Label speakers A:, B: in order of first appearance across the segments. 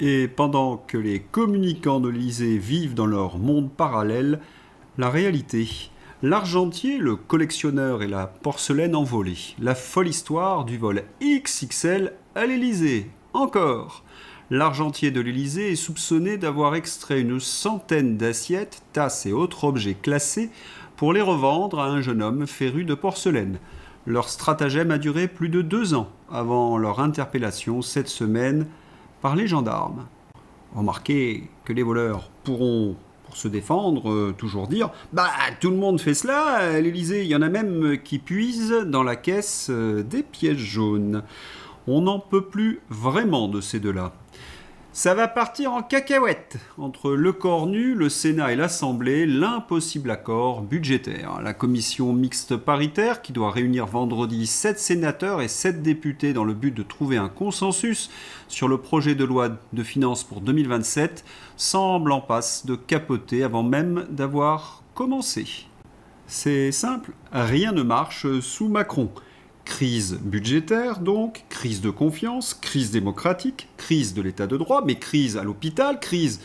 A: Et pendant que les communicants de l'Élysée vivent dans leur monde parallèle, la réalité. L'argentier, le collectionneur et la porcelaine envolée. La folle histoire du vol XXL à l'Élysée. Encore. L'argentier de l'Élysée est soupçonné d'avoir extrait une centaine d'assiettes, tasses et autres objets classés pour les revendre à un jeune homme féru de porcelaine. Leur stratagème a duré plus de 2 ans avant leur interpellation cette semaine par les gendarmes. Remarquez que les voleurs pourront, pour se défendre, toujours dire « Bah, tout le monde fait cela, à l'Élysée, il y en a même qui puisent dans la caisse des pièces jaunes. » On n'en peut plus vraiment de ces deux-là. Ça va partir en cacahuète entre le Cornu, le Sénat et l'Assemblée, l'impossible accord budgétaire. La commission mixte paritaire, qui doit réunir vendredi 7 sénateurs et 7 députés dans le but de trouver un consensus sur le projet de loi de finances pour 2027, semble en passe de capoter avant même d'avoir commencé. C'est simple, rien ne marche sous Macron. Crise budgétaire donc, crise de confiance, crise démocratique, crise de l'état de droit, mais crise à l'hôpital, crise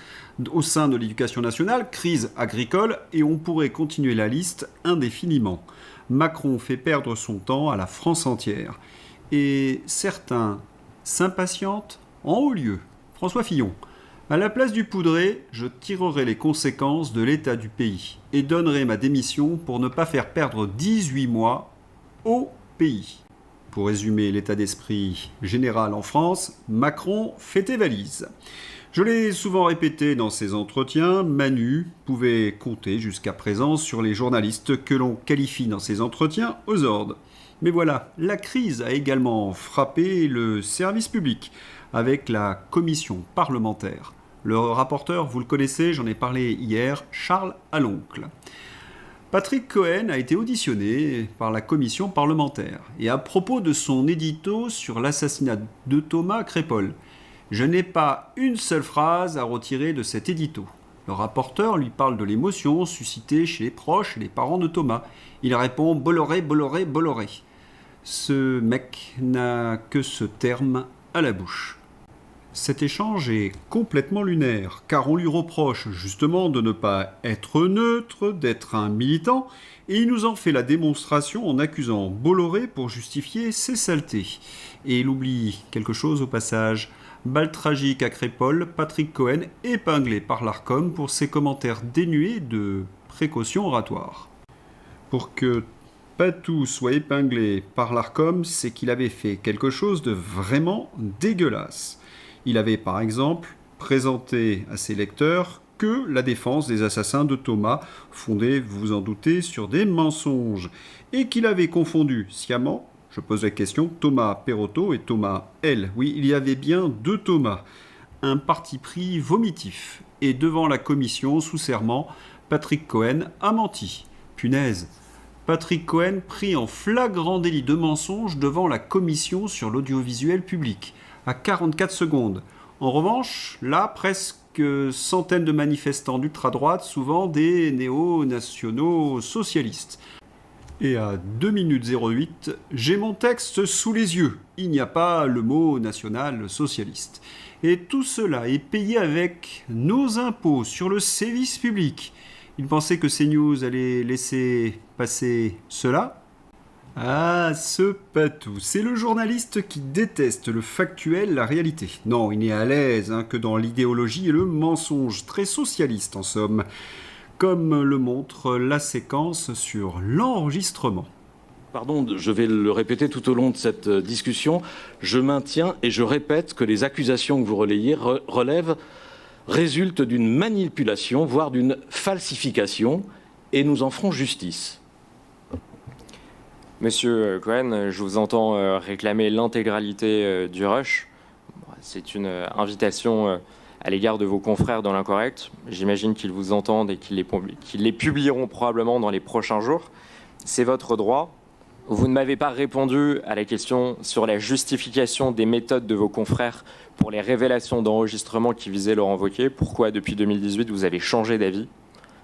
A: au sein de l'éducation nationale, crise agricole, et on pourrait continuer la liste indéfiniment. Macron fait perdre son temps à la France entière. Et certains s'impatientent en haut lieu. François Fillon. À la place du poudré, je tirerai les conséquences de l'état du pays et donnerai ma démission pour ne pas faire perdre 18 mois au pays. Pour résumer l'état d'esprit général en France, Macron fait tes valises. Je l'ai souvent répété dans ses entretiens, Manu pouvait compter jusqu'à présent sur les journalistes que l'on qualifie dans ses entretiens aux ordres. Mais voilà, la crise a également frappé le service public avec la commission parlementaire. Le rapporteur, vous le connaissez, j'en ai parlé hier, Charles Aloncle. Patrick Cohen a été auditionné par la commission parlementaire et à propos de son édito sur l'assassinat de Thomas Crépol. Je n'ai pas une seule phrase à retirer de cet édito. Le rapporteur lui parle de l'émotion suscitée chez les proches et les parents de Thomas. Il répond « Bolloré, Bolloré, Bolloré ». Ce mec n'a que ce terme à la bouche. Cet échange est complètement lunaire, car on lui reproche justement de ne pas être neutre, d'être un militant, et il nous en fait la démonstration en accusant Bolloré pour justifier ses saletés. Et il oublie quelque chose au passage. Balle tragique à Crépol, Patrick Cohen épinglé par l'Arcom pour ses commentaires dénués de précautions oratoires. Pour que Patou soit épinglé par l'Arcom, c'est qu'il avait fait quelque chose de vraiment dégueulasse. Il avait par exemple présenté à ses lecteurs que la défense des assassins de Thomas, fondée, vous vous en doutez, sur des mensonges, et qu'il avait confondu sciemment, je pose la question, Thomas Perotto et Thomas L. Oui, il y avait bien 2 Thomas. Un parti pris vomitif. Et devant la commission, sous serment, Patrick Cohen a menti. Punaise. Patrick Cohen pris en flagrant délit de mensonge devant la commission sur l'audiovisuel public, à 44 secondes. En revanche, là, presque centaines de manifestants d'ultra-droite, souvent des néo-nationaux socialistes. Et à 2 minutes 08, j'ai mon texte sous les yeux. Il n'y a pas le mot national-socialiste. Et tout cela est payé avec nos impôts sur le service public. Ils pensaient que CNews allait laisser passer cela ? Ah, ce Patou, c'est le journaliste qui déteste le factuel, la réalité. Non, il n'est à l'aise que dans l'idéologie et le mensonge, très socialiste en somme, comme le montre la séquence sur l'enregistrement.
B: Pardon, je vais le répéter tout au long de cette discussion. Je maintiens et je répète que les accusations que vous relayez résultent d'une manipulation, voire d'une falsification, et nous en ferons justice.
C: Monsieur Cohen, je vous entends réclamer l'intégralité du rush. C'est une invitation à l'égard de vos confrères dans l'incorrect. J'imagine qu'ils vous entendent et qu'ils les publieront probablement dans les prochains jours. C'est votre droit. Vous ne m'avez pas répondu à la question sur la justification des méthodes de vos confrères pour les révélations d'enregistrement qui visaient Laurent Wauquiez. Pourquoi, depuis 2018, vous avez changé d'avis ?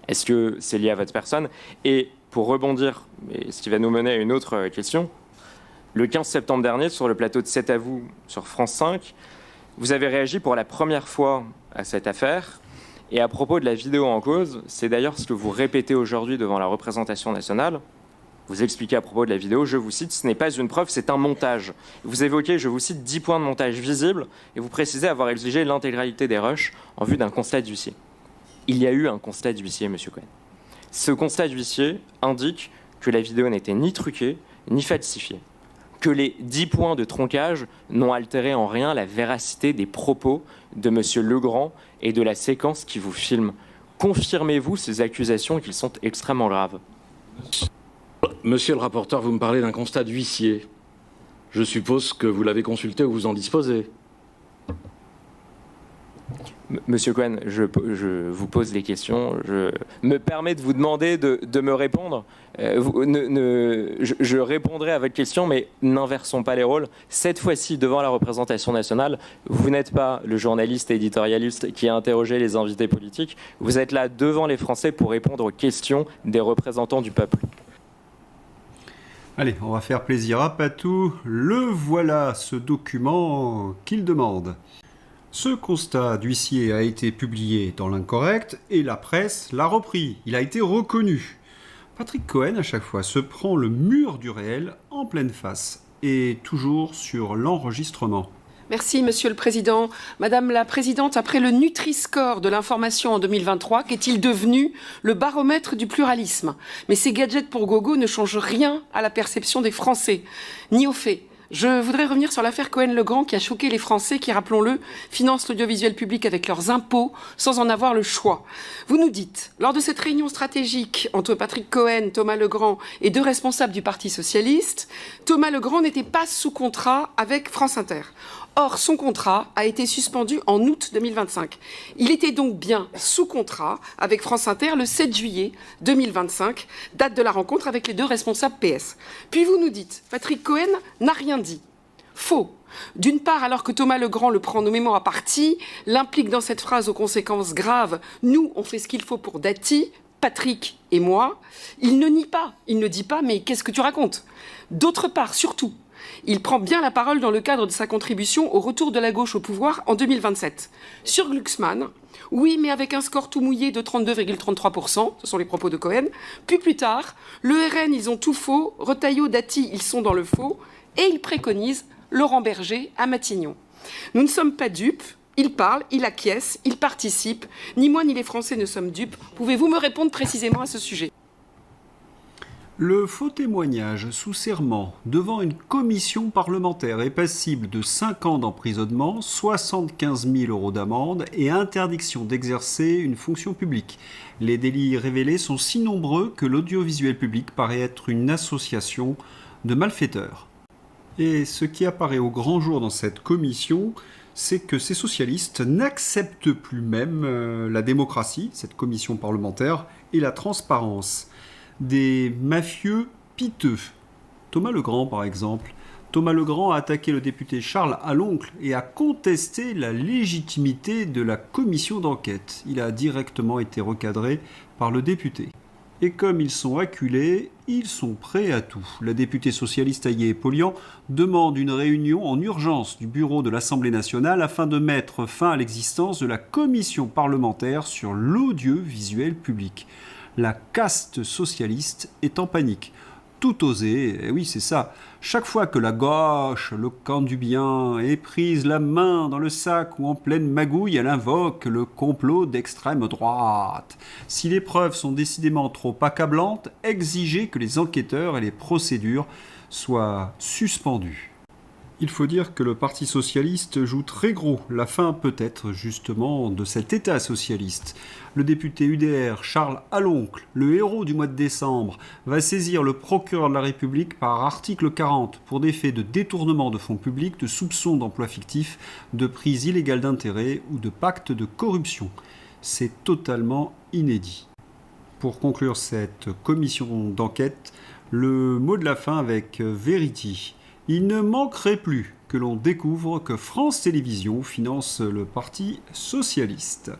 C: Est-ce que c'est lié à votre personne ? Et pour rebondir, ce qui va nous mener à une autre question, le 15 septembre dernier, sur le plateau de C'est à vous sur France 5, Vous avez réagi pour la première fois à cette affaire. Et à propos de la vidéo en cause, c'est d'ailleurs ce que vous répétez aujourd'hui devant la représentation nationale. Vous expliquez à propos de la vidéo, je vous cite, ce n'est pas une preuve, c'est un montage. Vous évoquez, je vous cite, 10 points de montage visibles et vous précisez avoir exigé l'intégralité des rushs en vue d'un constat d'huissier. Il y a eu un constat d'huissier, monsieur Cohen. Ce constat d'huissier indique que la vidéo n'était ni truquée, ni falsifiée. Que les 10 points de tronquage n'ont altéré en rien la véracité des propos de monsieur Legrand et de la séquence qui vous filme. Confirmez-vous ces accusations qu'ils sont extrêmement graves?
B: Monsieur le rapporteur, vous me parlez d'un constat d'huissier. Je suppose que vous l'avez consulté ou vous en disposez.
C: Monsieur Cohen, je vous pose les questions. Je me permets de vous demander de me répondre. Je répondrai à votre question, mais n'inversons pas les rôles. Cette fois-ci, devant la représentation nationale, vous n'êtes pas le journaliste éditorialiste qui a interrogé les invités politiques. Vous êtes là devant les Français pour répondre aux questions des représentants du peuple.
A: Allez, on va faire plaisir à Patou. Le voilà, ce document qu'il demande. Ce constat d'huissier a été publié dans l'Incorrect et la presse l'a repris. Il a été reconnu. Patrick Cohen, à chaque fois, se prend le mur du réel en pleine face et toujours sur l'enregistrement.
D: Merci, Monsieur le Président. Madame la Présidente, après le Nutri-Score de l'information en 2023, qu'est-il devenu le baromètre du pluralisme? Mais ces gadgets pour gogo ne changent rien à la perception des Français, ni aux faits. Je voudrais revenir sur l'affaire Cohen-Legrand qui a choqué les Français qui, rappelons-le, financent l'audiovisuel public avec leurs impôts sans en avoir le choix. Vous nous dites, lors de cette réunion stratégique entre Patrick Cohen, Thomas Legrand et 2 responsables du Parti socialiste, Thomas Legrand n'était pas sous contrat avec France Inter. Or, son contrat a été suspendu en août 2025. Il était donc bien sous contrat avec France Inter le 7 juillet 2025, date de la rencontre avec les 2 responsables PS. Puis vous nous dites, Patrick Cohen n'a rien dit. Faux. D'une part, alors que Thomas Legrand le prend nommément à partie, l'implique dans cette phrase aux conséquences graves « Nous, on fait ce qu'il faut pour Dati », Patrick et moi, il ne nie pas. Il ne dit pas « Mais qu'est-ce que tu racontes ?» D'autre part, surtout, il prend bien la parole dans le cadre de sa contribution au retour de la gauche au pouvoir en 2027. Sur Glucksmann, oui, mais avec un score tout mouillé de 32,33%, ce sont les propos de Cohen. Puis plus tard, le RN, ils ont tout faux, Retailleau, Dati, ils sont dans le faux, et il préconise Laurent Berger à Matignon. Nous ne sommes pas dupes, il parle, il acquiesce, il participe. Ni moi ni les Français ne sommes dupes. Pouvez-vous me répondre précisément à ce sujet ?
A: Le faux témoignage sous serment devant une commission parlementaire est passible de 5 ans d'emprisonnement, 75 000 € d'amende et interdiction d'exercer une fonction publique. Les délits révélés sont si nombreux que l'audiovisuel public paraît être une association de malfaiteurs. Et ce qui apparaît au grand jour dans cette commission, c'est que ces socialistes n'acceptent plus même la démocratie, cette commission parlementaire, et la transparence. Des mafieux piteux. Thomas Legrand, par exemple. Thomas Legrand a attaqué le député Charles Aloncle et a contesté la légitimité de la commission d'enquête. Il a directement été recadré par le député. Et comme ils sont acculés, ils sont prêts à tout. La députée socialiste Aïe Polian demande une réunion en urgence du bureau de l'Assemblée nationale afin de mettre fin à l'existence de la commission parlementaire sur l'audiovisuel public. La caste socialiste est en panique. Tout oser, et oui c'est ça. Chaque fois que la gauche, le camp du bien, est prise la main dans le sac ou en pleine magouille, elle invoque le complot d'extrême droite. Si les preuves sont décidément trop accablantes, exigez que les enquêteurs et les procédures soient suspendues. Il faut dire que le Parti socialiste joue très gros, la fin peut-être justement de cet État socialiste. Le député UDR Charles Aloncle, le héros du mois de décembre, va saisir le procureur de la République par article 40 pour des faits de détournement de fonds publics, de soupçons d'emploi fictif, de prise illégale d'intérêt ou de pacte de corruption. C'est totalement inédit. Pour conclure cette commission d'enquête, le mot de la fin avec Verity. Il ne manquerait plus que l'on découvre que France Télévisions finance le Parti socialiste.